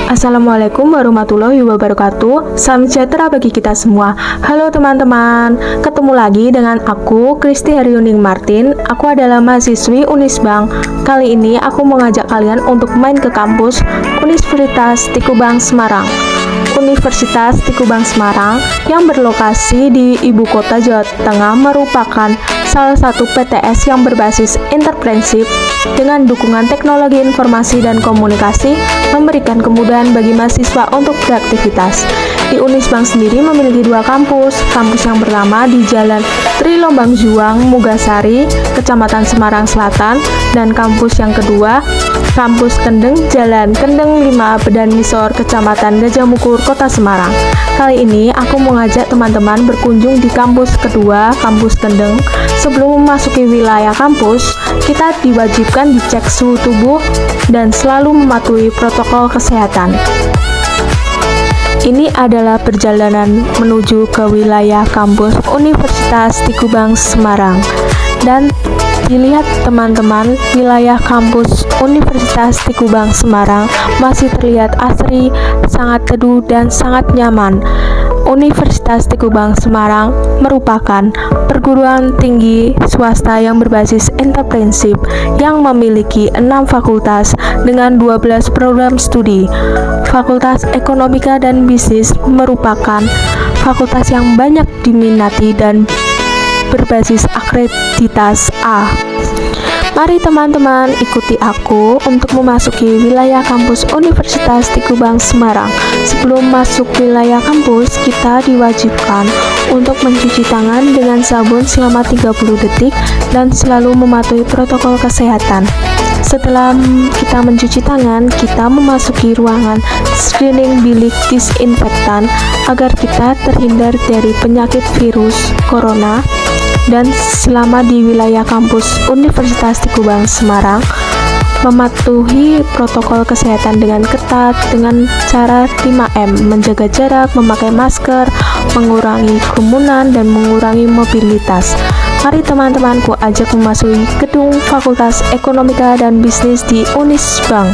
Assalamualaikum warahmatullahi wabarakatuh. Salam sejahtera bagi kita semua. Halo teman-teman, ketemu lagi dengan aku, Kristi Haryuning Martin. Aku adalah mahasiswi Unisbank. Kali ini aku mengajak kalian untuk main ke kampus Universitas Tikubang Semarang. Universitas Tikubang Semarang yang berlokasi di Ibu Kota Jawa Tengah merupakan salah satu PTS yang berbasis entrepreneurship dengan dukungan teknologi informasi dan komunikasi, memberikan kemudahan bagi mahasiswa untuk beraktivitas. Di Unisbank sendiri memiliki dua kampus. Kampus yang pertama di Jalan Tri Lombang Juang, Mugasari, Kecamatan Semarang Selatan, dan kampus yang kedua Kampus Kendeng, Jalan Kendeng 5, Bedan Misor, Kecamatan Gajah Mukur, Kota Semarang. Kali ini aku mengajak teman-teman berkunjung di kampus kedua, Kampus Kendeng. Sebelum memasuki wilayah kampus, kita diwajibkan dicek suhu tubuh dan selalu mematuhi protokol kesehatan. Ini adalah perjalanan menuju ke wilayah kampus Universitas Tikubang Semarang. Dan dilihat teman-teman, wilayah kampus Universitas Tikubang Semarang masih terlihat asri, sangat teduh dan sangat nyaman. Universitas Tikubang Semarang merupakan perguruan tinggi swasta yang berbasis entrepreneurship yang memiliki 6 fakultas dengan 12 program studi. Fakultas Ekonomika dan Bisnis merupakan fakultas yang banyak diminati dan berbasis akreditas A. Mari teman-teman ikuti aku untuk memasuki wilayah kampus Universitas Tikubang Semarang. Sebelum masuk wilayah kampus, kita diwajibkan untuk mencuci tangan dengan sabun selama 30 detik dan selalu mematuhi protokol kesehatan. Setelah kita mencuci tangan, kita memasuki ruangan screening bilik disinfektan agar kita terhindar dari penyakit virus corona. Dan selama di wilayah kampus Universitas Tikubang Semarang, mematuhi protokol kesehatan dengan ketat dengan cara 5M, menjaga jarak, memakai masker, mengurangi kerumunan, dan mengurangi mobilitas. Mari teman-temanku ajak memasuki gedung Fakultas Ekonomika dan Bisnis di Unisbank.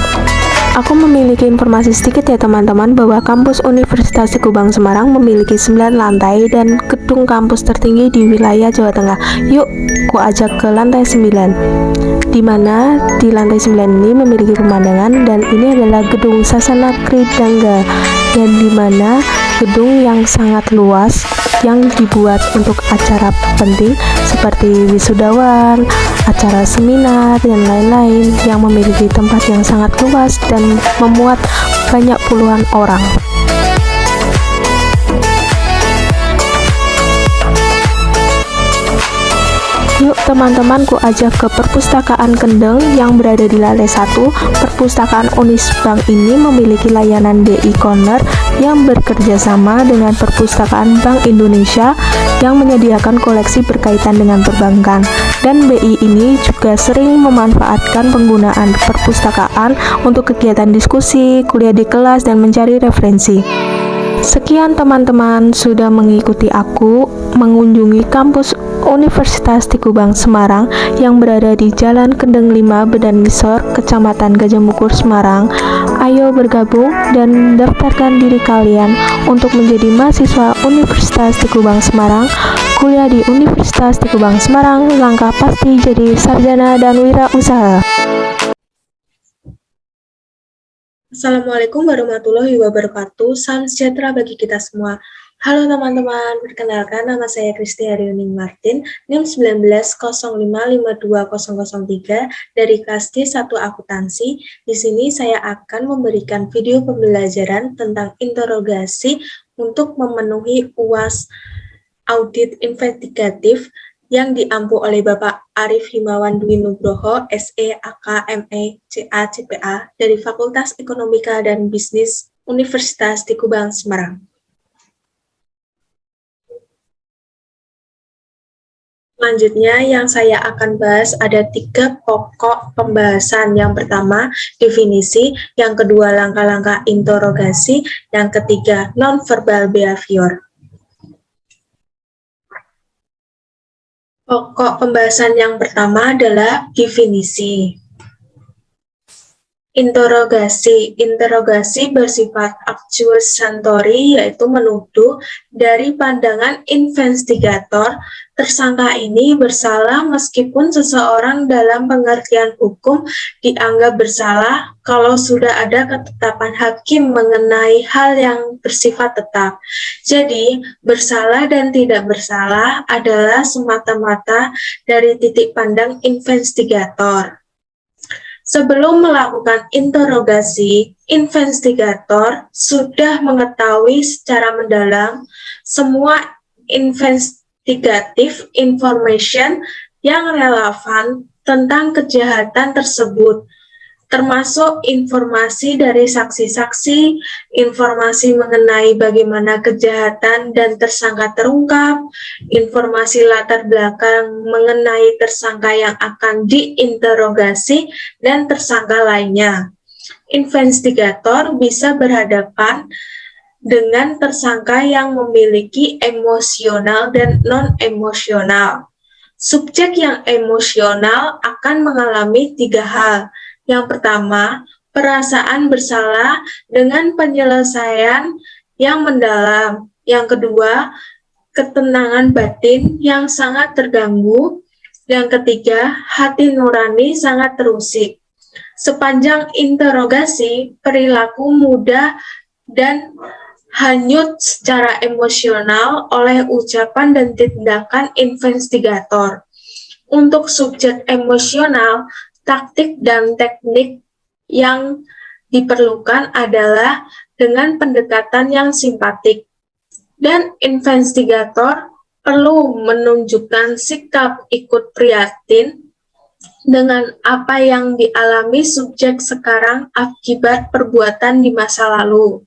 Aku memiliki informasi sedikit ya teman-teman bahwa kampus Universitas Tikubang Semarang memiliki 9 lantai dan gedung kampus tertinggi di wilayah Jawa Tengah. Yuk, ku ajak ke lantai 9. Di mana di lantai 9 ini memiliki pemandangan dan ini adalah gedung Sasana Kridangga dan di mana gedung yang sangat luas yang dibuat untuk acara penting seperti wisudawan, acara seminar, dan lain-lain yang memiliki tempat yang sangat luas dan memuat banyak puluhan orang. Yuk teman-teman, ku ajak ke perpustakaan Kendeng yang berada di lantai 1. Perpustakaan Unisbank ini memiliki layanan BI Corner yang bekerja sama dengan Perpustakaan Bank Indonesia yang menyediakan koleksi berkaitan dengan perbankan. Dan BI ini juga sering memanfaatkan penggunaan perpustakaan untuk kegiatan diskusi, kuliah di kelas, dan mencari referensi. Sekian teman-teman sudah mengikuti aku mengunjungi kampus Universitas Tikubang Semarang yang berada di Jalan Kendeng 5, Bedan Misor, Kecamatan Gajah Mukur, Semarang. Ayo bergabung dan daftarkan diri kalian untuk menjadi mahasiswa Universitas Tikubang Semarang. Kuliah di Universitas Tikubang Semarang, langkah pasti jadi sarjana dan wirausaha. Assalamualaikum warahmatullahi wabarakatuh. Salam sejahtera bagi kita semua. Halo teman-teman, perkenalkan nama saya Kristi Haryuning Martin, NIM 1905520003 dari kelas D1 Akuntansi. Di sini saya akan memberikan video pembelajaran tentang interogasi untuk memenuhi UAS audit investigatif yang diampu oleh Bapak Arif Himawan Dwi Nugroho, SE, AK, ME, CA, CPA dari Fakultas Ekonomika dan Bisnis Universitas Tikubang Semarang. Selanjutnya yang saya akan bahas ada 3 pokok pembahasan. Yang pertama, definisi, yang kedua, langkah-langkah interogasi, yang ketiga, non-verbal behavior. Pokok pembahasan yang pertama adalah definisi. Interogasi. Interogasi bersifat accusatori, yaitu menuduh. Dari pandangan investigator, tersangka ini bersalah meskipun seseorang dalam pengertian hukum dianggap bersalah kalau sudah ada ketetapan hakim mengenai hal yang bersifat tetap. Jadi, bersalah dan tidak bersalah adalah semata-mata dari titik pandang investigator. Sebelum melakukan interogasi, investigator sudah mengetahui secara mendalam semua investigative information yang relevan tentang kejahatan tersebut, termasuk informasi dari saksi-saksi, informasi mengenai bagaimana kejahatan dan tersangka terungkap, informasi latar belakang mengenai tersangka yang akan diinterogasi, dan tersangka lainnya. Investigator bisa berhadapan dengan tersangka yang memiliki emosional dan non-emosional. Subjek yang emosional akan mengalami 3 hal. Yang pertama, perasaan bersalah dengan penyelesaian yang mendalam. Yang kedua, ketenangan batin yang sangat terganggu. Yang ketiga, hati nurani sangat terusik. Sepanjang interogasi, perilaku mudah dan hanyut secara emosional oleh ucapan dan tindakan investigator. Untuk subjek emosional, taktik dan teknik yang diperlukan adalah dengan pendekatan yang simpatik, dan investigator perlu menunjukkan sikap ikut prihatin dengan apa yang dialami subjek sekarang akibat perbuatan di masa lalu.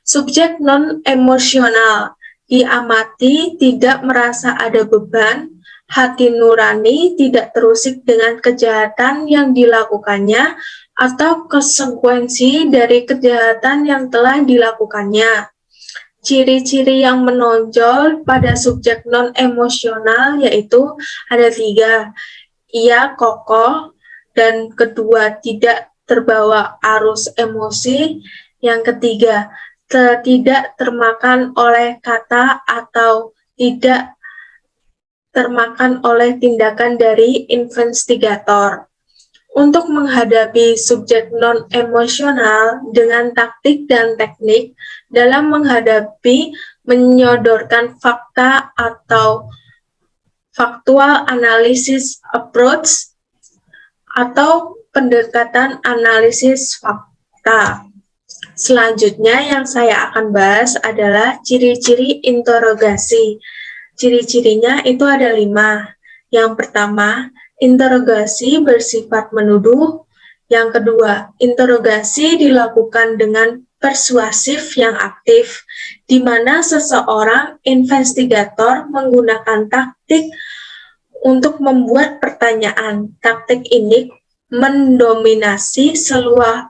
Subjek non-emosional diamati tidak merasa ada beban, hati nurani tidak terusik dengan kejahatan yang dilakukannya atau konsekuensi dari kejahatan yang telah dilakukannya. Ciri-ciri yang menonjol pada subjek non-emosional yaitu ada 3. Ia kokoh, dan kedua, tidak terbawa arus emosi. Yang ketiga, tidak termakan oleh kata atau tidak termakan oleh tindakan dari investigator. Untuk menghadapi subjek non-emosional dengan taktik dan teknik dalam menghadapi menyodorkan fakta atau factual analysis approach atau pendekatan analisis fakta. Selanjutnya yang saya akan bahas adalah ciri-ciri interogasi. Ciri-cirinya itu ada 5. Yang pertama, interogasi bersifat menuduh. Yang kedua, interogasi dilakukan dengan persuasif yang aktif, di mana seseorang investigator menggunakan taktik untuk membuat pertanyaan. Taktik ini mendominasi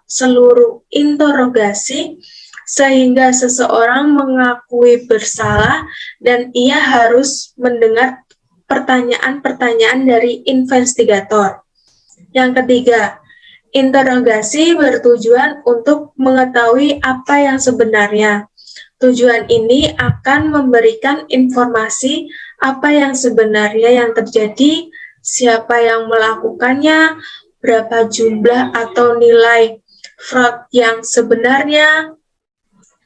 seluruh interogasi, sehingga seseorang mengakui bersalah dan ia harus mendengar pertanyaan-pertanyaan dari investigator. Yang ketiga, interogasi bertujuan untuk mengetahui apa yang sebenarnya. Tujuan ini akan memberikan informasi apa yang sebenarnya yang terjadi, siapa yang melakukannya, berapa jumlah atau nilai fraud yang sebenarnya,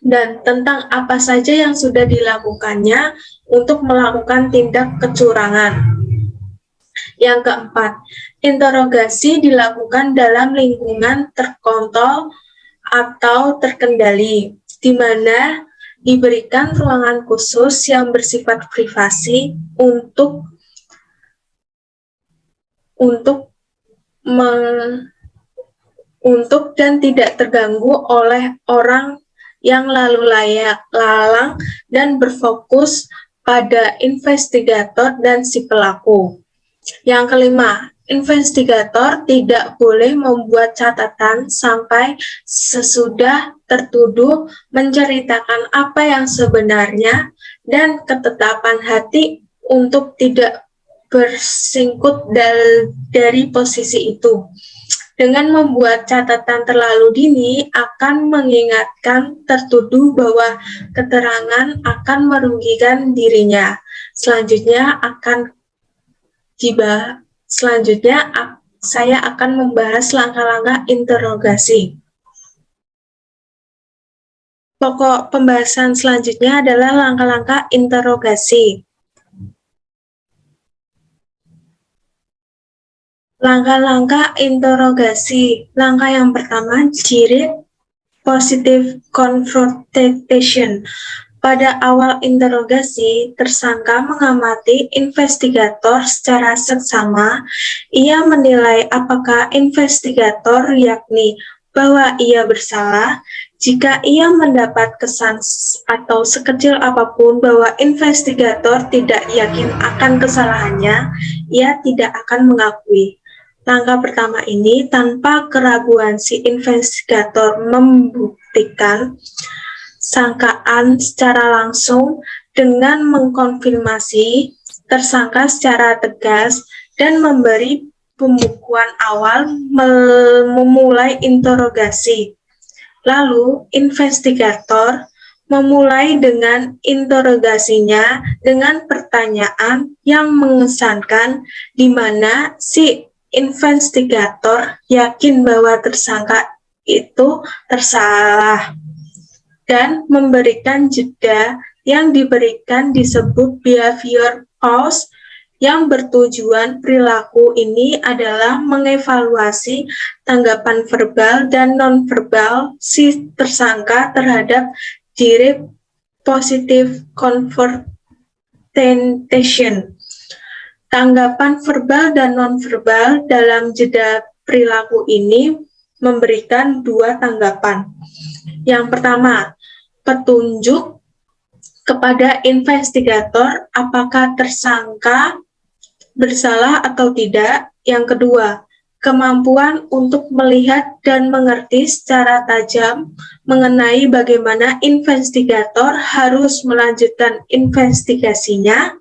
dan tentang apa saja yang sudah dilakukannya untuk melakukan tindak kecurangan. Yang keempat, interogasi dilakukan dalam lingkungan terkontrol atau terkendali, di mana diberikan ruangan khusus yang bersifat privasi untuk dan tidak terganggu oleh orang yang lalu lalang dan berfokus pada investigator dan si pelaku. Yang kelima, investigator tidak boleh membuat catatan sampai sesudah tertuduh menceritakan apa yang sebenarnya dan ketetapan hati untuk tidak bersingkut dari posisi itu. Dengan membuat catatan terlalu dini akan mengingatkan tertuduh bahwa keterangan akan merugikan dirinya. Selanjutnya saya akan membahas langkah-langkah interogasi. Pokok pembahasan selanjutnya adalah langkah-langkah interogasi. Langkah-langkah interogasi. Langkah yang pertama, direct positive confrontation. Pada awal interogasi, tersangka mengamati investigator secara seksama. Ia menilai apakah investigator yakni bahwa ia bersalah. Jika ia mendapat kesan atau sekecil apapun bahwa investigator tidak yakin akan kesalahannya, ia tidak akan mengakui. Langkah pertama ini tanpa keraguan si investigator membuktikan sangkaan secara langsung dengan mengkonfirmasi tersangka secara tegas dan memberi pembukuan awal memulai interogasi. Lalu investigator memulai dengan interogasinya dengan pertanyaan yang mengesankan di mana si investigator yakin bahwa tersangka itu bersalah dan memberikan jeda yang diberikan disebut behavior pause yang bertujuan perilaku ini adalah mengevaluasi tanggapan verbal dan nonverbal si tersangka terhadap direct positive confrontation. Tanggapan verbal dan nonverbal dalam jeda perilaku ini memberikan dua tanggapan. Yang pertama, petunjuk kepada investigator apakah tersangka bersalah atau tidak. Yang kedua, kemampuan untuk melihat dan mengerti secara tajam mengenai bagaimana investigator harus melanjutkan investigasinya.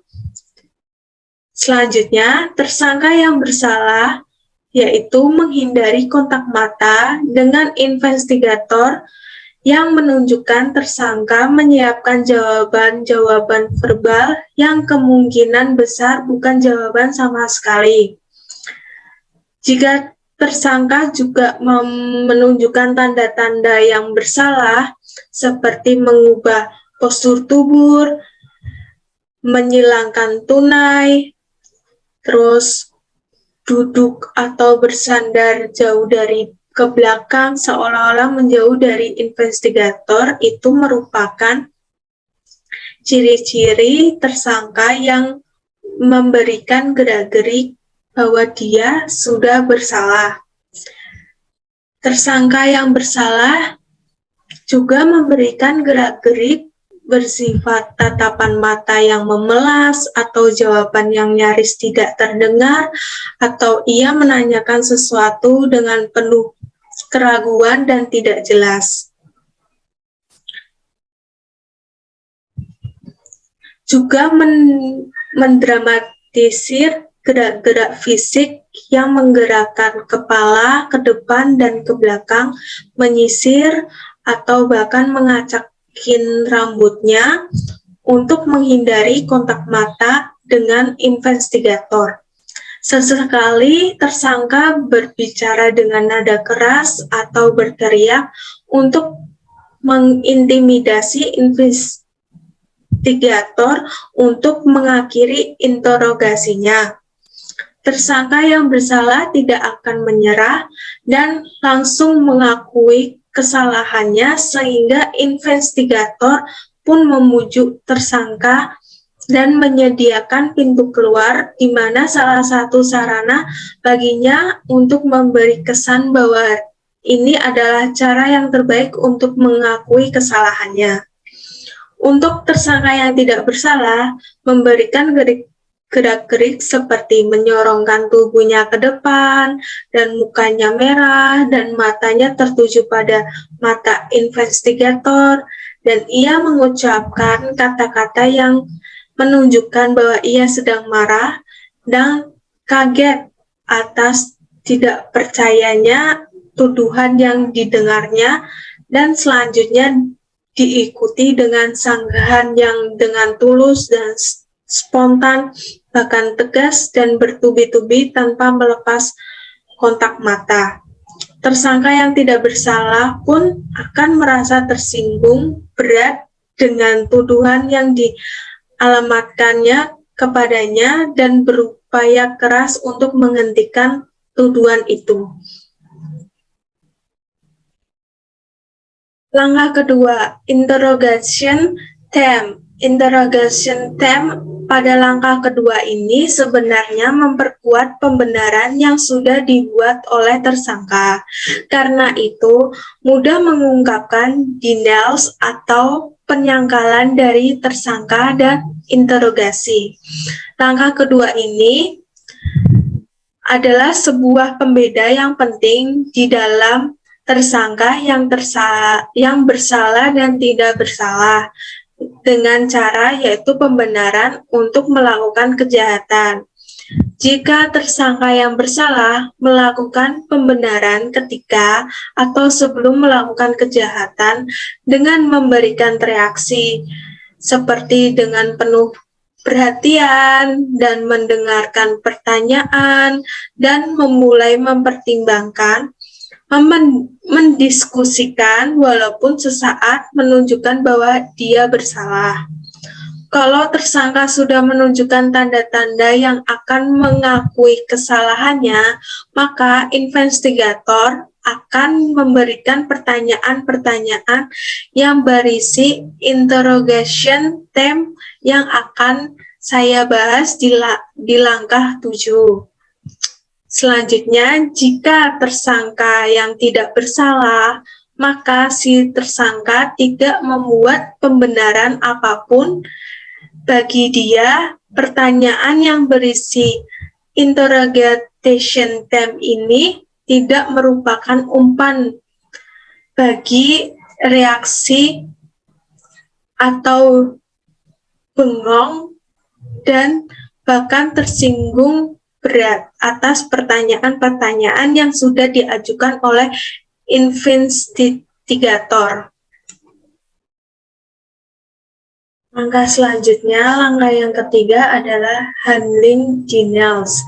Selanjutnya, tersangka yang bersalah yaitu menghindari kontak mata dengan investigator yang menunjukkan tersangka menyiapkan jawaban-jawaban verbal yang kemungkinan besar bukan jawaban sama sekali. Jika tersangka juga menunjukkan tanda-tanda yang bersalah, seperti mengubah postur tubuh, menyilangkan tunai, terus duduk atau bersandar jauh dari ke belakang seolah-olah menjauh dari investigator, itu merupakan ciri-ciri tersangka yang memberikan gerak-gerik bahwa dia sudah bersalah. Tersangka yang bersalah juga memberikan gerak-gerik bersifat tatapan mata yang memelas atau jawaban yang nyaris tidak terdengar, atau ia menanyakan sesuatu dengan penuh keraguan dan tidak jelas. Juga mendramatisir gerak-gerak fisik yang menggerakkan kepala ke depan dan ke belakang, menyisir atau bahkan mengacak rambutnya untuk menghindari kontak mata dengan investigator. Sesekali tersangka berbicara dengan nada keras atau berteriak untuk mengintimidasi investigator untuk mengakhiri interogasinya. Tersangka yang bersalah tidak akan menyerah dan langsung mengakui kesalahannya, sehingga investigator pun memujuk tersangka dan menyediakan pintu keluar, di mana salah satu sarana baginya untuk memberi kesan bahwa ini adalah cara yang terbaik untuk mengakui kesalahannya. Untuk tersangka yang tidak bersalah, memberikan gerak-gerik seperti menyorongkan tubuhnya ke depan dan mukanya merah dan matanya tertuju pada mata investigator, dan ia mengucapkan kata-kata yang menunjukkan bahwa ia sedang marah dan kaget atas tidak percayanya tuduhan yang didengarnya, dan selanjutnya diikuti dengan sanggahan yang dengan tulus dan spontan, bahkan tegas dan bertubi-tubi tanpa melepas kontak mata. Tersangka yang tidak bersalah pun akan merasa tersinggung berat dengan tuduhan yang dialamatkannya kepadanya dan berupaya keras untuk menghentikan tuduhan itu. Langkah kedua, interrogation theme. Interrogation theme pada langkah kedua ini sebenarnya memperkuat pembenaran yang sudah dibuat oleh tersangka. Karena itu, mudah mengungkapkan denials atau penyangkalan dari tersangka dan interogasi. Langkah kedua ini adalah sebuah pembeda yang penting di dalam tersangka yang bersalah dan tidak bersalah, dengan cara yaitu pembenaran untuk melakukan kejahatan. Jika tersangka yang bersalah melakukan pembenaran ketika atau sebelum melakukan kejahatan dengan memberikan reaksi seperti dengan penuh perhatian dan mendengarkan pertanyaan dan memulai mempertimbangkan, mendiskusikan walaupun sesaat menunjukkan bahwa dia bersalah. Kalau tersangka sudah menunjukkan tanda-tanda yang akan mengakui kesalahannya, maka investigator akan memberikan pertanyaan-pertanyaan yang berisi interrogation theme yang akan saya bahas di langkah 7. Selanjutnya, jika tersangka yang tidak bersalah, maka si tersangka tidak membuat pembenaran apapun. Bagi dia, pertanyaan yang berisi interrogation theme ini tidak merupakan umpan bagi reaksi atau bengong dan bahkan tersinggung berat atas pertanyaan-pertanyaan yang sudah diajukan oleh investigator. Langkah selanjutnya, langkah yang ketiga adalah handling denials.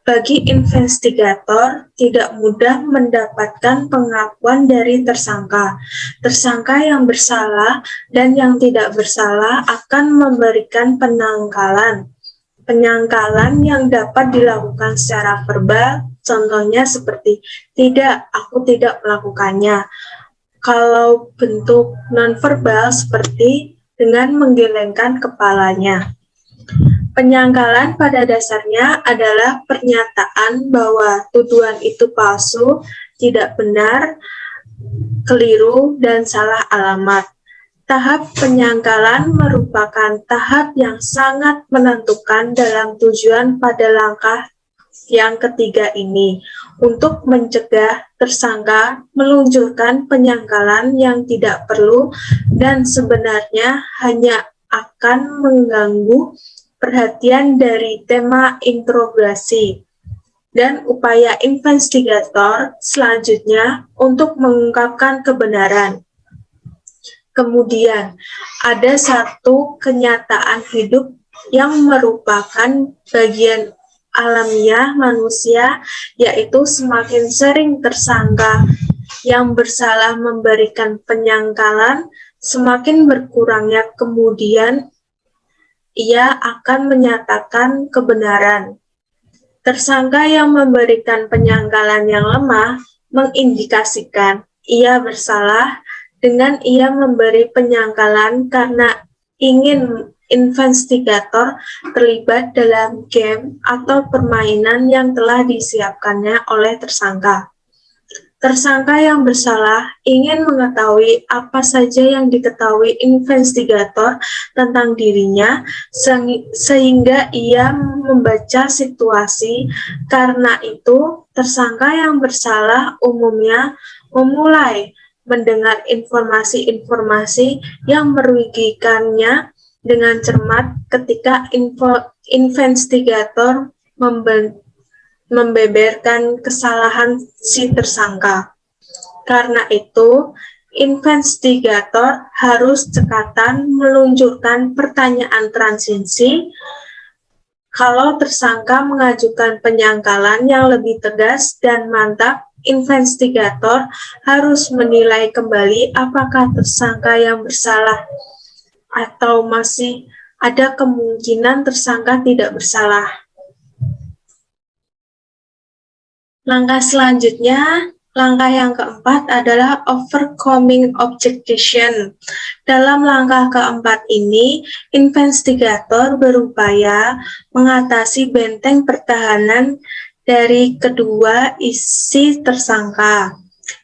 Bagi investigator, tidak mudah mendapatkan pengakuan dari tersangka. Tersangka yang bersalah dan yang tidak bersalah akan memberikan penangkalan. Penyangkalan yang dapat dilakukan secara verbal, contohnya seperti, tidak, aku tidak melakukannya. Kalau bentuk nonverbal seperti dengan menggelengkan kepalanya. Penyangkalan pada dasarnya adalah pernyataan bahwa tuduhan itu palsu, tidak benar, keliru, dan salah alamat. Tahap penyangkalan merupakan tahap yang sangat menentukan dalam tujuan pada langkah yang ketiga ini, untuk mencegah tersangka meluncurkan penyangkalan yang tidak perlu dan sebenarnya hanya akan mengganggu perhatian dari tema interogasi dan upaya investigator selanjutnya untuk mengungkapkan kebenaran. Kemudian, ada satu kenyataan hidup yang merupakan bagian alamiah manusia, yaitu semakin sering tersangka yang bersalah memberikan penyangkalan, semakin berkurangnya kemudian ia akan menyatakan kebenaran. Tersangka yang memberikan penyangkalan yang lemah mengindikasikan ia bersalah dengan ia memberi penyangkalan karena ingin investigator terlibat dalam game atau permainan yang telah disiapkannya oleh tersangka. Tersangka yang bersalah ingin mengetahui apa saja yang diketahui investigator tentang dirinya sehingga ia membaca situasi. Karena itu, tersangka yang bersalah umumnya memulai mendengar informasi-informasi yang merugikannya dengan cermat ketika investigator membeberkan kesalahan si tersangka. Karena itu, investigator harus cekatan meluncurkan pertanyaan transisi kalau tersangka mengajukan penyangkalan yang lebih tegas dan mantap. Investigator harus menilai kembali apakah tersangka yang bersalah atau masih ada kemungkinan tersangka tidak bersalah. Langkah selanjutnya, langkah yang keempat adalah overcoming objection. Dalam langkah keempat ini, investigator berupaya mengatasi benteng pertahanan dari kedua isi tersangka.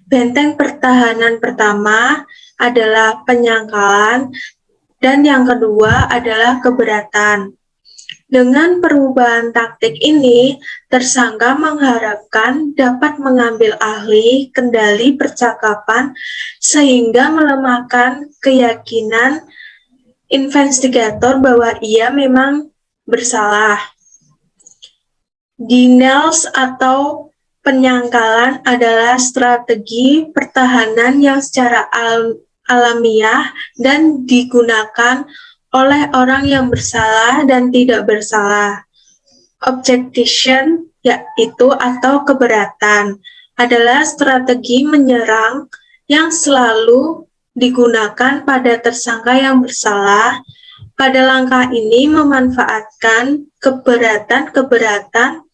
Benteng pertahanan pertama adalah penyangkalan dan yang kedua adalah keberatan. Dengan perubahan taktik ini, tersangka mengharapkan dapat mengambil alih kendali percakapan sehingga melemahkan keyakinan investigator bahwa ia memang bersalah. Denials atau penyangkalan adalah strategi pertahanan yang secara alamiah dan digunakan oleh orang yang bersalah dan tidak bersalah. Objection, yaitu atau keberatan, adalah strategi menyerang yang selalu digunakan pada tersangka yang bersalah. Pada langkah ini memanfaatkan keberatan-keberatan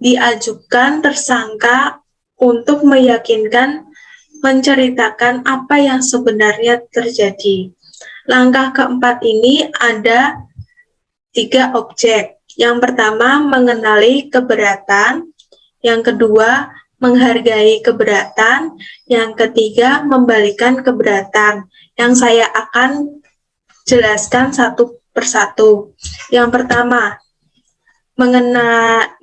diajukan tersangka untuk meyakinkan menceritakan apa yang sebenarnya terjadi. Langkah keempat ini ada 3 objek. Yang pertama, mengenali keberatan. Yang kedua, menghargai keberatan. Yang ketiga, membalikan keberatan. Yang saya akan jelaskan satu persatu. Yang pertama,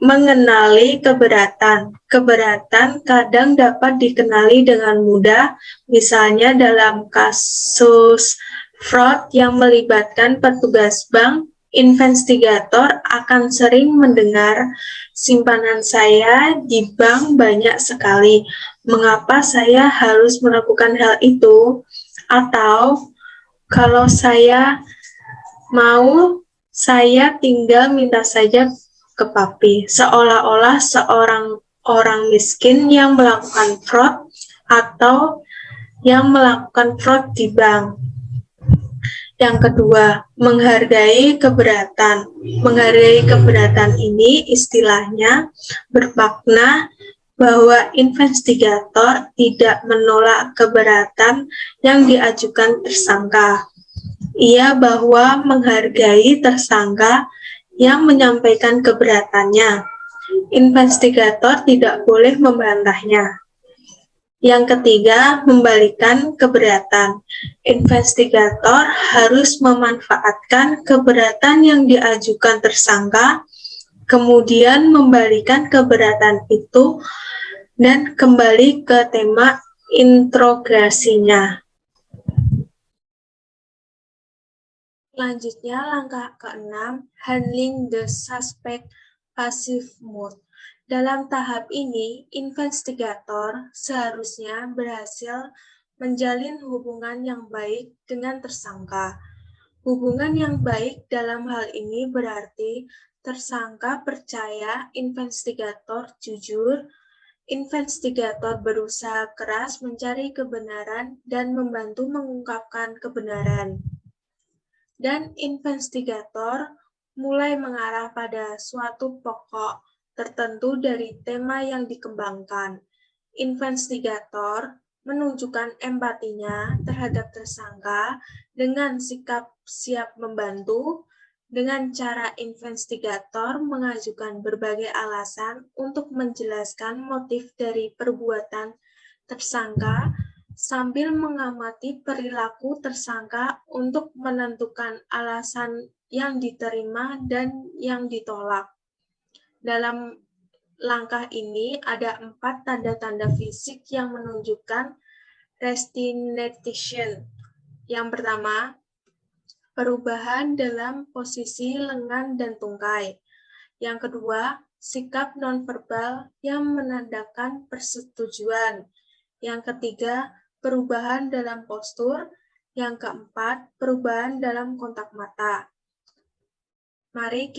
mengenali keberatan. Keberatan kadang dapat dikenali dengan mudah, misalnya dalam kasus fraud yang melibatkan petugas bank, investigator akan sering mendengar, simpanan saya di bank banyak sekali, mengapa saya harus melakukan hal itu? Atau, kalau saya mau, saya tinggal minta saja ke papi, seolah-olah seorang orang miskin yang melakukan fraud atau yang melakukan fraud di bank. Yang kedua, menghargai keberatan. Menghargai keberatan ini istilahnya bermakna bahwa investigator tidak menolak keberatan yang diajukan tersangka. Ia bahwa menghargai tersangka yang menyampaikan keberatannya. Investigator tidak boleh membantahnya. Yang ketiga, membalikan keberatan. Investigator harus memanfaatkan keberatan yang diajukan tersangka, kemudian membalikan keberatan itu dan kembali ke tema interogasinya. Selanjutnya, langkah ke-6, handling the suspect passive mood. Dalam tahap ini, investigator seharusnya berhasil menjalin hubungan yang baik dengan tersangka. Hubungan yang baik dalam hal ini berarti tersangka percaya investigator jujur, investigator berusaha keras mencari kebenaran dan membantu mengungkapkan kebenaran. Dan investigator mulai mengarah pada suatu pokok tertentu dari tema yang dikembangkan. Investigator menunjukkan empatinya terhadap tersangka dengan sikap siap membantu. Dengan cara investigator mengajukan berbagai alasan untuk menjelaskan motif dari perbuatan tersangka sambil mengamati perilaku tersangka untuk menentukan alasan yang diterima dan yang ditolak. Dalam langkah ini ada 4 tanda-tanda fisik yang menunjukkan restinetation. Yang pertama, perubahan dalam posisi lengan dan tungkai. Yang kedua, sikap nonverbal yang menandakan persetujuan. Yang ketiga, perubahan dalam postur. Yang keempat, perubahan dalam kontak mata. Mari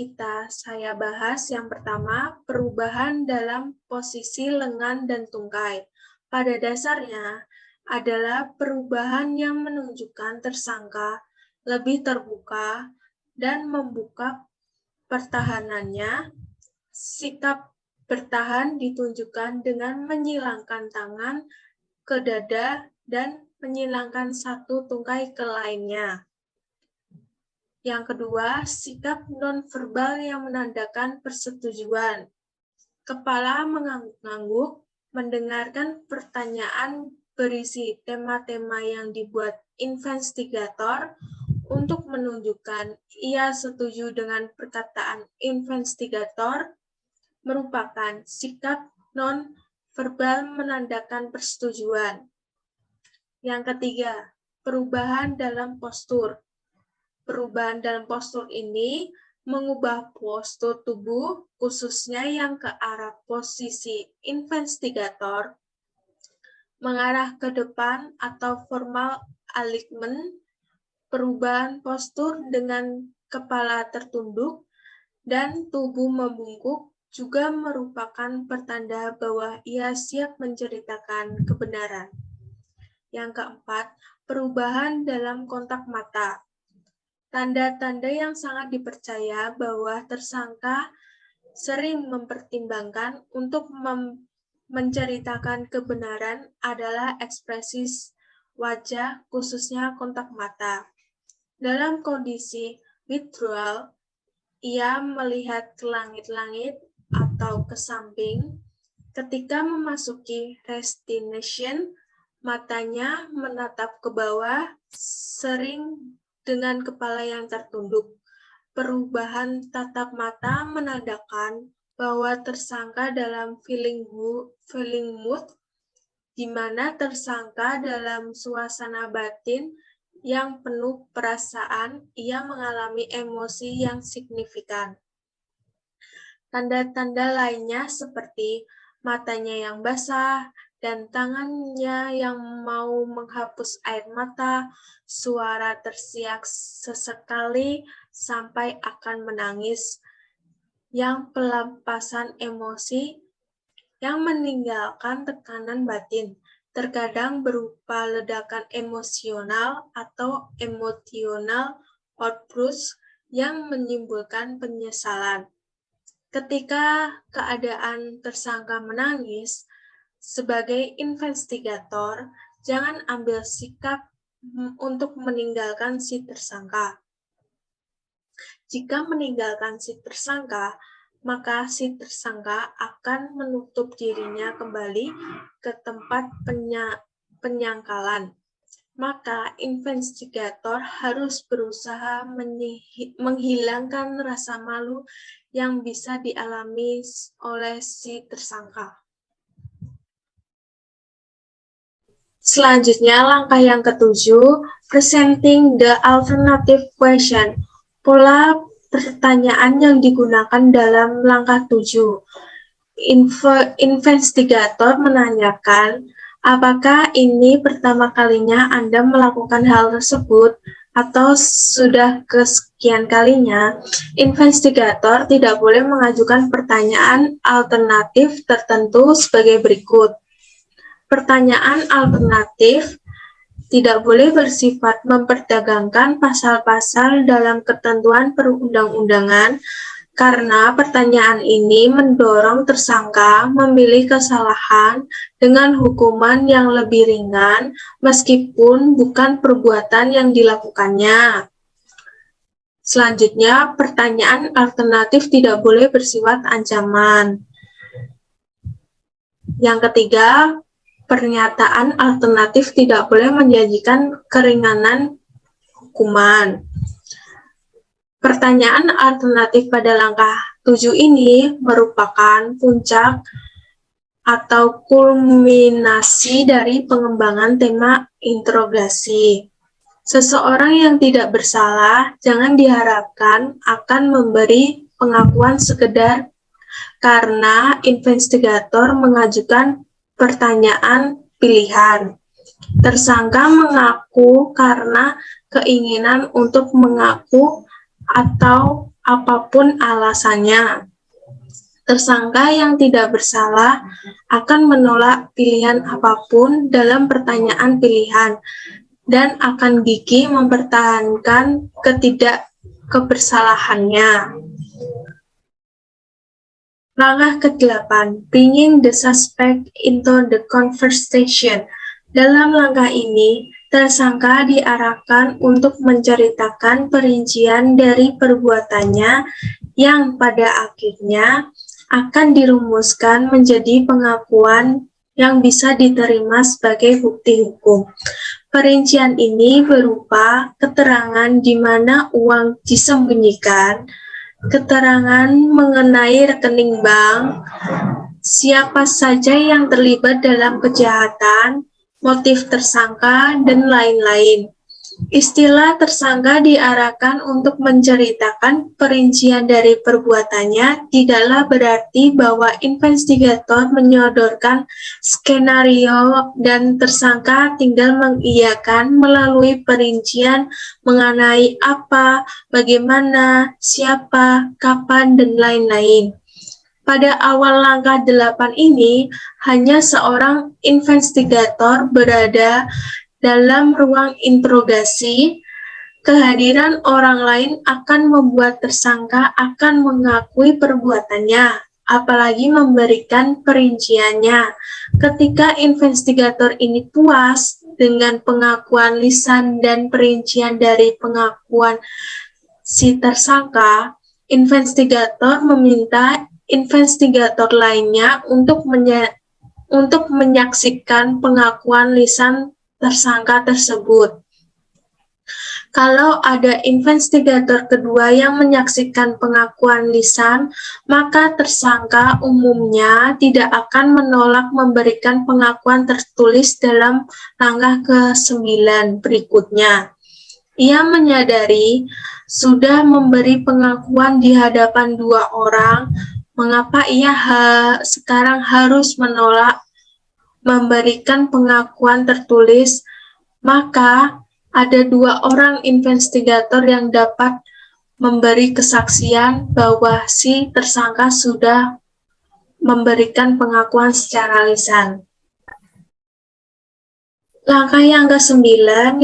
saya bahas yang pertama, perubahan dalam posisi lengan dan tungkai. Pada dasarnya adalah perubahan yang menunjukkan tersangka lebih terbuka dan membuka pertahanannya. Sikap bertahan ditunjukkan dengan menyilangkan tangan ke dada dan menyilangkan satu tungkai ke lainnya. Yang kedua, sikap nonverbal yang menandakan persetujuan. Kepala mengangguk-angguk, mendengarkan pertanyaan berisi tema-tema yang dibuat investigator untuk menunjukkan ia setuju dengan perkataan investigator, merupakan sikap non-verbal menandakan persetujuan. Yang ketiga, perubahan dalam postur. Perubahan dalam postur ini mengubah postur tubuh, khususnya yang ke arah posisi investigator, mengarah ke depan atau formal alignment. Perubahan postur dengan kepala tertunduk dan tubuh membungkuk juga merupakan pertanda bahwa ia siap menceritakan kebenaran. Yang keempat, perubahan dalam kontak mata. Tanda-tanda yang sangat dipercaya bahwa tersangka sering mempertimbangkan untuk menceritakan kebenaran adalah ekspresi wajah, khususnya kontak mata. Dalam kondisi withdrawal, ia melihat ke langit-langit atau ke samping. Ketika memasuki destination, matanya menatap ke bawah, sering dengan kepala yang tertunduk. Perubahan tatap mata menandakan bahwa tersangka dalam feeling mood, di mana tersangka dalam suasana batin yang penuh perasaan, ia mengalami emosi yang signifikan. Tanda-tanda lainnya seperti matanya yang basah dan tangannya yang mau menghapus air mata, suara tersiak sesekali sampai akan menangis, yang pelepasan emosi yang meninggalkan tekanan batin, terkadang berupa ledakan emosional atau emotional outburst yang menimbulkan penyesalan. Ketika keadaan tersangka menangis, sebagai investigator, jangan ambil sikap untuk meninggalkan si tersangka. Jika meninggalkan si tersangka, maka si tersangka akan menutup dirinya kembali ke tempat penyangkalan. Maka investigator harus berusaha menghilangkan rasa malu yang bisa dialami oleh si tersangka. Selanjutnya, langkah yang ketujuh, presenting the alternative question. Pola pertanyaan yang digunakan dalam langkah 7. Investigator menanyakan, apakah ini pertama kalinya Anda melakukan hal tersebut atau sudah kesekian kalinya? Investigator tidak boleh mengajukan pertanyaan alternatif tertentu sebagai berikut. Pertanyaan alternatif tidak boleh bersifat memperdagangkan pasal-pasal dalam ketentuan perundang-undangan, karena pertanyaan ini mendorong tersangka memilih kesalahan dengan hukuman yang lebih ringan meskipun bukan perbuatan yang dilakukannya. Selanjutnya, pertanyaan alternatif tidak boleh bersifat ancaman. Yang ketiga, pernyataan alternatif tidak boleh menjanjikan keringanan hukuman. Pertanyaan alternatif pada langkah 7 ini merupakan puncak atau kulminasi dari pengembangan tema interogasi. Seseorang yang tidak bersalah jangan diharapkan akan memberi pengakuan sekedar karena investigator mengajukan pertanyaan pilihan. Tersangka mengaku karena keinginan untuk mengaku atau apapun alasannya. Tersangka yang tidak bersalah akan menolak pilihan apapun dalam pertanyaan pilihan dan akan gigih mempertahankan kebersalahannya. Langkah ke-8, bringing the suspect into the conversation. Dalam langkah ini, tersangka diarahkan untuk menceritakan perincian dari perbuatannya yang pada akhirnya akan dirumuskan menjadi pengakuan yang bisa diterima sebagai bukti hukum. Perincian ini berupa keterangan di mana uang disembunyikan, keterangan mengenai rekening bank, siapa saja yang terlibat dalam kejahatan, motif tersangka, dan lain-lain. Istilah tersangka diarahkan untuk menceritakan perincian dari perbuatannya, tidaklah berarti bahwa investigator menyodorkan skenario dan tersangka tinggal mengiyakan melalui perincian mengenai apa, bagaimana, siapa, kapan, dan lain-lain. Pada awal langkah 8 ini, hanya seorang investigator berada dalam ruang interogasi. Kehadiran orang lain akan membuat tersangka akan mengakui perbuatannya, apalagi memberikan perinciannya. Ketika investigator ini puas dengan pengakuan lisan dan perincian dari pengakuan si tersangka, investigator meminta investigator lainnya untuk menyaksikan pengakuan lisan tersangka tersebut. Kalau ada investigator kedua yang menyaksikan pengakuan lisan, maka tersangka umumnya tidak akan menolak memberikan pengakuan tertulis dalam langkah ke-9 berikutnya. Ia menyadari sudah memberi pengakuan di hadapan 2 orang, mengapa ia sekarang harus menolak memberikan pengakuan tertulis. Maka ada 2 orang investigator yang dapat memberi kesaksian bahwa si tersangka sudah memberikan pengakuan secara lisan. Langkah yang ke-9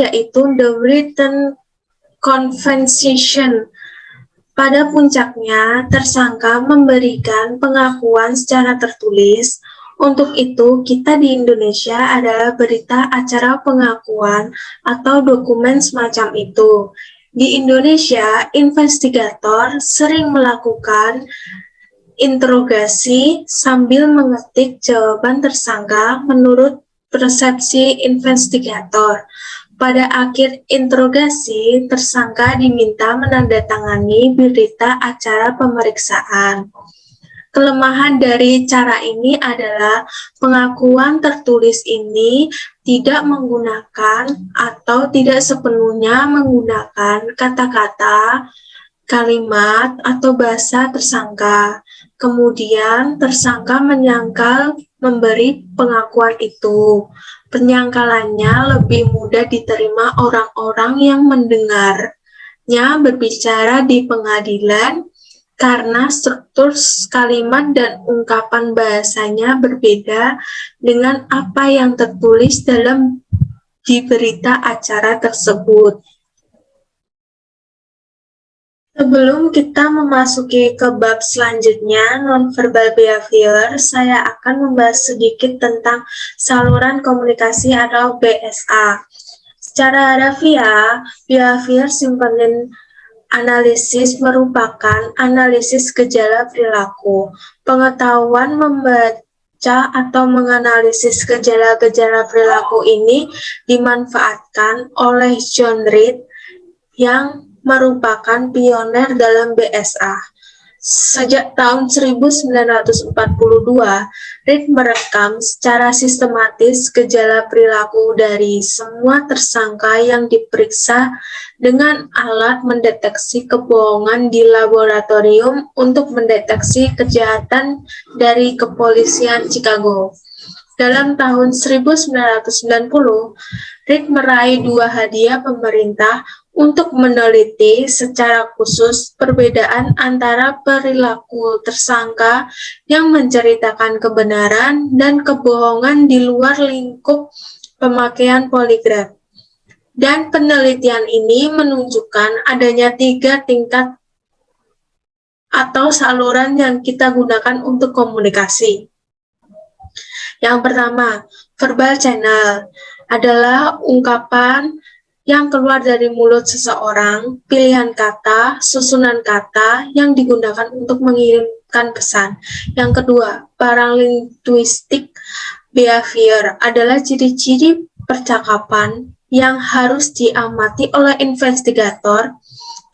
yaitu the written conversation. Pada puncaknya, tersangka memberikan pengakuan secara tertulis. Untuk itu, kita di Indonesia adalah berita acara pengakuan atau dokumen semacam itu. Di Indonesia, investigator sering melakukan interogasi sambil mengetik jawaban tersangka menurut persepsi investigator. Pada akhir interogasi, tersangka diminta menandatangani berita acara pemeriksaan. Kelemahan dari cara ini adalah pengakuan tertulis ini tidak menggunakan atau tidak sepenuhnya menggunakan kata-kata, kalimat, atau bahasa tersangka. Kemudian tersangka menyangkal memberi pengakuan itu. Penyangkalannya lebih mudah diterima orang-orang yang mendengarnya berbicara di pengadilan karena struktur kalimat dan ungkapan bahasanya berbeda dengan apa yang tertulis dalam di berita acara tersebut. Sebelum kita memasuki ke bab selanjutnya, nonverbal behavior, saya akan membahas sedikit tentang saluran komunikasi atau BSA. Secara harfiah, behavior symptom analisis merupakan analisis gejala perilaku. Pengetahuan membaca atau menganalisis gejala-gejala perilaku ini dimanfaatkan oleh John Reed yang merupakan pioner dalam BSA. Sejak tahun 1942, Reed merekam secara sistematis gejala perilaku dari semua tersangka yang diperiksa dengan alat mendeteksi kebohongan di laboratorium untuk mendeteksi kejahatan dari kepolisian Chicago. Dalam tahun 1990, Reed meraih 2 hadiah pemerintah untuk meneliti secara khusus perbedaan antara perilaku tersangka yang menceritakan kebenaran dan kebohongan di luar lingkup pemakaian poligraf. Dan penelitian ini menunjukkan adanya 3 tingkat atau saluran yang kita gunakan untuk komunikasi. Yang pertama, verbal channel adalah ungkapan yang keluar dari mulut seseorang, pilihan kata, susunan kata yang digunakan untuk mengirimkan pesan. Yang kedua, paralinguistic behavior adalah ciri-ciri percakapan yang harus diamati oleh investigator.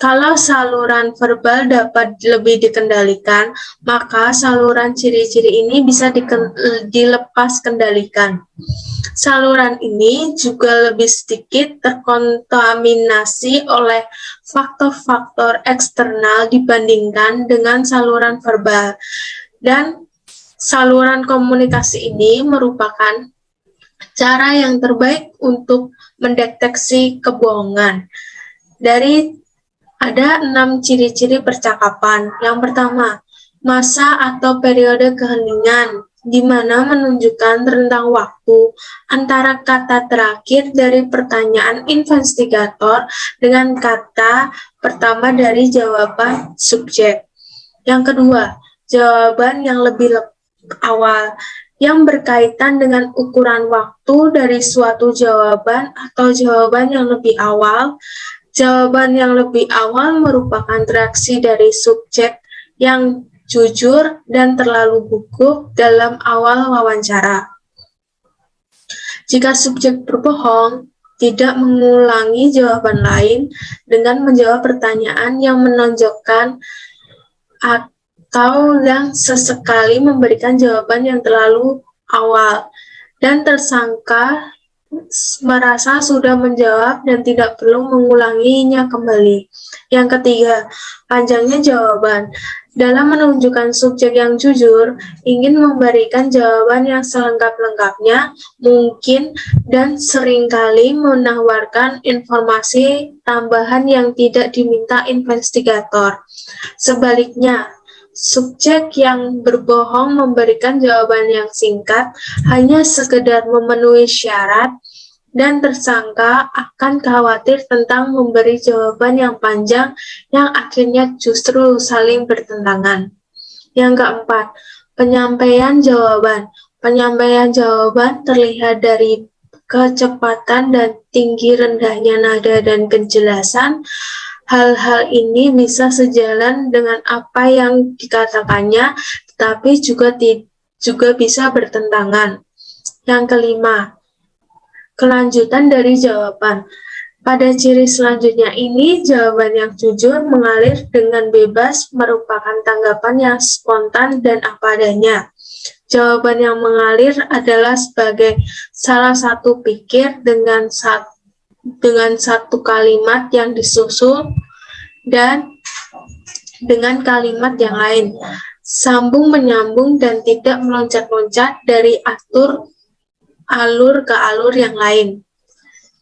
Kalau saluran verbal dapat lebih dikendalikan, maka saluran ciri-ciri ini bisa dilepas kendalikan. Saluran ini juga lebih sedikit terkontaminasi oleh faktor-faktor eksternal dibandingkan dengan saluran verbal. Dan saluran komunikasi ini merupakan cara yang terbaik untuk mendeteksi kebohongan. Ada 6 ciri-ciri percakapan. Yang pertama, masa atau periode keheningan, di mana menunjukkan rentang waktu antara kata terakhir dari pertanyaan investigator dengan kata pertama dari jawaban subjek. Yang kedua, jawaban yang lebih awal, yang berkaitan dengan ukuran waktu dari suatu jawaban atau jawaban yang lebih awal. Jawaban yang lebih awal merupakan reaksi dari subjek yang jujur dan terlalu gugup dalam awal wawancara. Jika subjek berbohong, tidak mengulangi jawaban lain dengan menjawab pertanyaan yang menonjolkan atau yang sesekali memberikan jawaban yang terlalu awal, dan tersangka merasa sudah menjawab dan tidak perlu mengulanginya kembali. Yang ketiga, panjangnya jawaban. Dalam menunjukkan subjek yang jujur, ingin memberikan jawaban yang selengkap-lengkapnya mungkin dan seringkali menawarkan informasi tambahan yang tidak diminta investigator. Sebaliknya, subjek yang berbohong memberikan jawaban yang singkat, hanya sekedar memenuhi syarat, dan tersangka akan khawatir tentang memberi jawaban yang panjang yang akhirnya justru saling bertentangan. Yang keempat, penyampaian jawaban. Penyampaian jawaban terlihat dari kecepatan dan tinggi rendahnya nada dan kejelasan. Hal-hal ini bisa sejalan dengan apa yang dikatakannya, tetapi juga bisa bertentangan. Yang kelima, kelanjutan dari jawaban. Pada ciri selanjutnya ini, jawaban yang jujur mengalir dengan bebas merupakan tanggapan yang spontan dan apa adanya. Jawaban yang mengalir adalah sebagai salah satu pikir dengan satu kalimat yang disusul dan dengan kalimat yang lain, sambung menyambung dan tidak meloncat-loncat dari alur ke alur yang lain.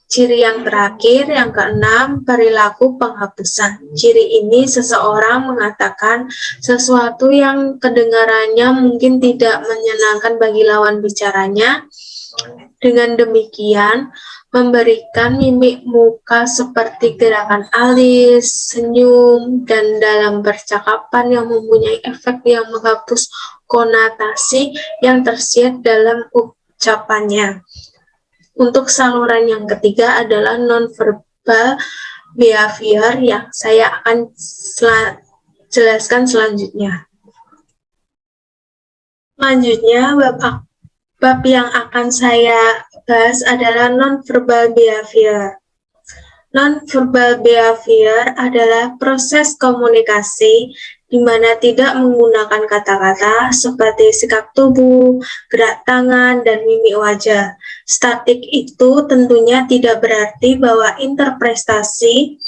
Ciri yang terakhir, yang keenam, perilaku penghapusan. Ciri ini seseorang mengatakan sesuatu yang kedengarannya mungkin tidak menyenangkan bagi lawan bicaranya. Dengan demikian, memberikan mimik muka seperti gerakan alis, senyum, dan dalam percakapan yang mempunyai efek yang menghapus konotasi yang tersirat dalam ucapannya. Untuk saluran yang ketiga adalah non-verbal behavior yang saya akan jelaskan selanjutnya. Selanjutnya, bab yang akan saya bahas adalah non-verbal behavior. Non-verbal behavior adalah proses komunikasi di mana tidak menggunakan kata-kata seperti sikap tubuh, gerak tangan, dan mimik wajah. Statik itu tentunya tidak berarti bahwa interpretasi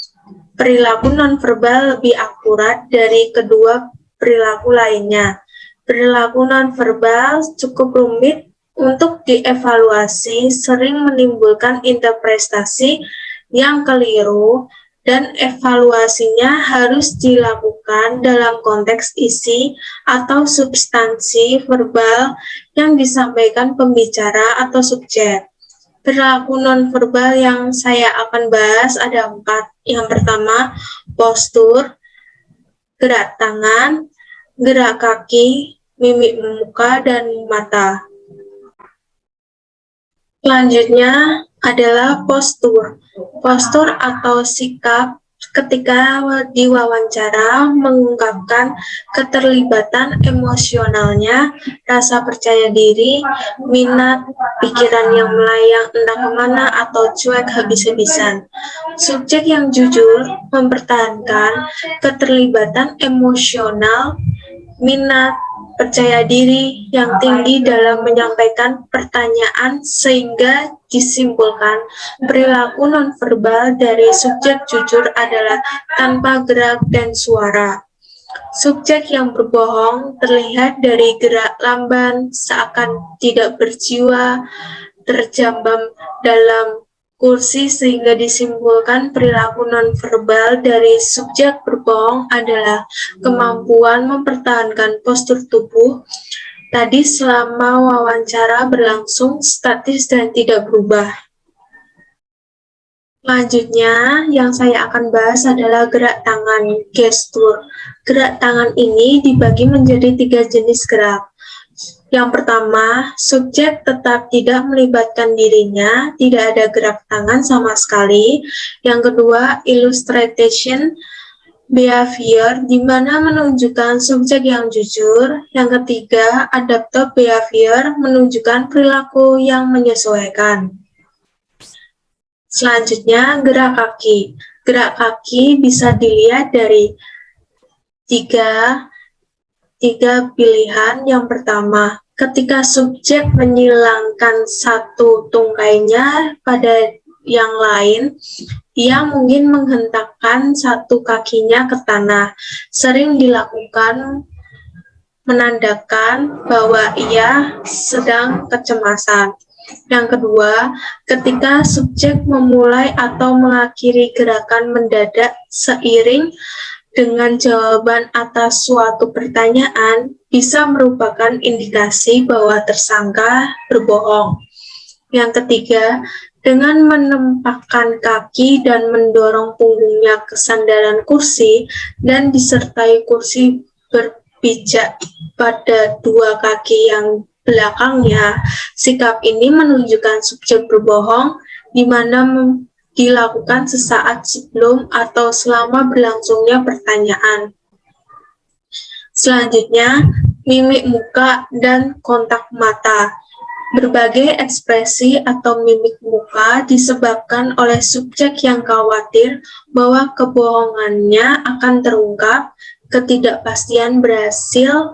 perilaku nonverbal lebih akurat dari kedua perilaku lainnya. Perilaku nonverbal cukup rumit untuk dievaluasi, sering menimbulkan interpretasi yang keliru, dan evaluasinya harus dilakukan dalam konteks isi atau substansi verbal yang disampaikan pembicara atau subjek. Perilaku nonverbal yang saya akan bahas ada 4. Yang pertama, postur, gerak tangan, gerak kaki, mimik muka, dan mata. Selanjutnya adalah postur. Postur atau sikap ketika diwawancara mengungkapkan keterlibatan emosionalnya, rasa percaya diri, minat, pikiran yang melayang entah kemana atau cuek habis-habisan. Subjek yang jujur mempertahankan keterlibatan emosional, minat, percaya diri yang tinggi dalam menyampaikan pertanyaan sehingga disimpulkan perilaku nonverbal dari subjek jujur adalah tanpa gerak dan suara. Subjek yang berbohong terlihat dari gerak lamban seakan tidak berjiwa, terjambam dalam kursi sehingga disimpulkan perilaku nonverbal dari subjek berbohong adalah kemampuan mempertahankan postur tubuh tadi selama wawancara berlangsung statis dan tidak berubah. Selanjutnya, yang saya akan bahas adalah gerak tangan, gestur. Gerak tangan ini dibagi menjadi 3 jenis gerak. Yang pertama, subjek tetap tidak melibatkan dirinya, tidak ada gerak tangan sama sekali. Yang kedua, illustration behavior, di mana menunjukkan subjek yang jujur. Yang ketiga, adaptive behavior, menunjukkan perilaku yang menyesuaikan. Selanjutnya, gerak kaki. Gerak kaki bisa dilihat dari tiga pilihan. Yang pertama, ketika subjek menyilangkan satu tungkainya pada yang lain, ia mungkin menghentakkan satu kakinya ke tanah. Sering dilakukan menandakan bahwa ia sedang kecemasan. Yang kedua, ketika subjek memulai atau mengakhiri gerakan mendadak seiring dengan jawaban atas suatu pertanyaan, bisa merupakan indikasi bahwa tersangka berbohong. Yang ketiga, dengan menempatkan kaki dan mendorong punggungnya ke sandaran kursi dan disertai kursi berpijak pada 2 kaki yang belakangnya, sikap ini menunjukkan subjek berbohong di mana dilakukan sesaat sebelum atau selama berlangsungnya pertanyaan. Selanjutnya, mimik muka dan kontak mata. Berbagai ekspresi atau mimik muka disebabkan oleh subjek yang khawatir bahwa kebohongannya akan terungkap, ketidakpastian berhasilnya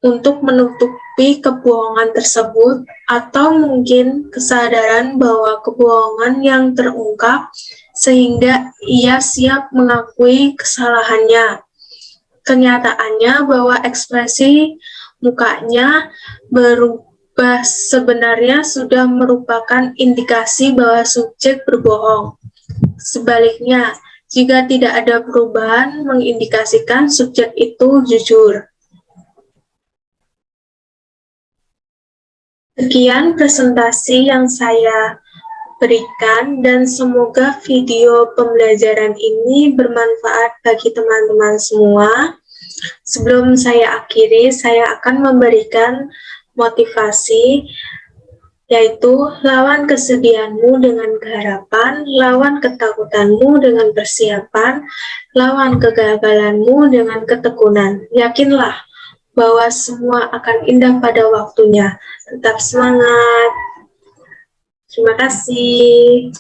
untuk menutupi kebohongan tersebut, atau mungkin kesadaran bahwa kebohongan yang terungkap sehingga ia siap mengakui kesalahannya. Kenyataannya bahwa ekspresi mukanya berubah sebenarnya sudah merupakan indikasi bahwa subjek berbohong. Sebaliknya, jika tidak ada perubahan mengindikasikan subjek itu jujur. Sekian presentasi yang saya berikan dan semoga video pembelajaran ini bermanfaat bagi teman-teman semua. Sebelum saya akhiri, saya akan memberikan motivasi, yaitu lawan kesedihanmu dengan keharapan, lawan ketakutanmu dengan persiapan, lawan kegagalanmu dengan ketekunan. Yakinlah bahwa semua akan indah pada waktunya. Tetap semangat. Terima kasih.